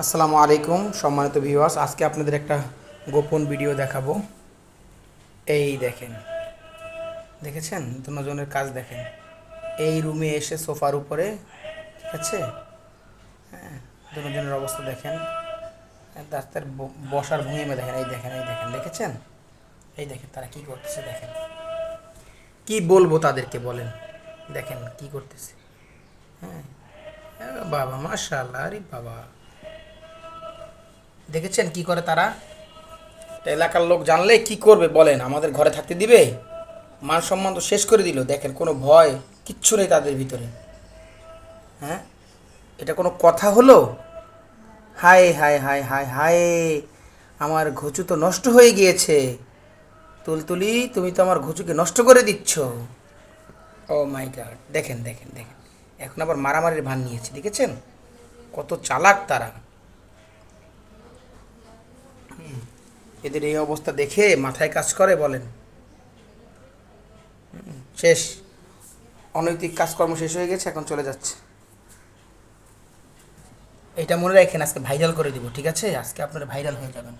আসসালামু আলাইকুম সম্মানিত ভিউয়ার্স, আজকে আপনাদের একটা গোপন ভিডিও দেখাবো। এই দেখেন, দেখেছেন দুজনের কাজ দেখেন। এই রুমে এসে সোফার উপরে, ঠিক আছে, দুজনের অবস্থা দেখেন। তার বসার ভঙ্গিমা দেখেন, এই দেখেন, এই দেখেন, দেখেছেন? এই দেখেন তারা কি করতেছে, দেখেন। কি বলবো তাদেরকে বলেন, দেখেন কি করতেছে। হ্যাঁ, বাবা মাশাআল্লাহ, আরে বাবা, দেখেছেন কি করে তারা? এলাকার লোক জানলে কি করবে বলেন? আমাদের ঘরে থাকতে দিবে? মান সম্মান তো শেষ করে দিল। দেখেন, কোনো ভয় কিচ্ছু নেই তাদের ভিতরে। হ্যাঁ, এটা কোনো কথা হলো? হায় হায় হায় হায় হায়, আমার ঘুচু তো নষ্ট হয়ে গিয়েছে। তুলতুলি, তুমি তো আমার ঘুচুকে নষ্ট করে দিচ্ছ। ও মাই গড, দেখেন দেখেন দেখেন, এখন আবার মারামারির ভান নিয়েছে, দেখেছেন কত চালাক তারা। এদের এই অবস্থা দেখে মাথায় কাজ করে বলেন? শেষ, অনৈতিক কাজকর্ম শেষ হয়ে গেছে, এখন চলে যাচ্ছে। এটা মনে রাখেন, আজকে ভাইরাল করে দিব, ঠিক আছে? আজকে আপনারা ভাইরাল হয়ে যাবেন।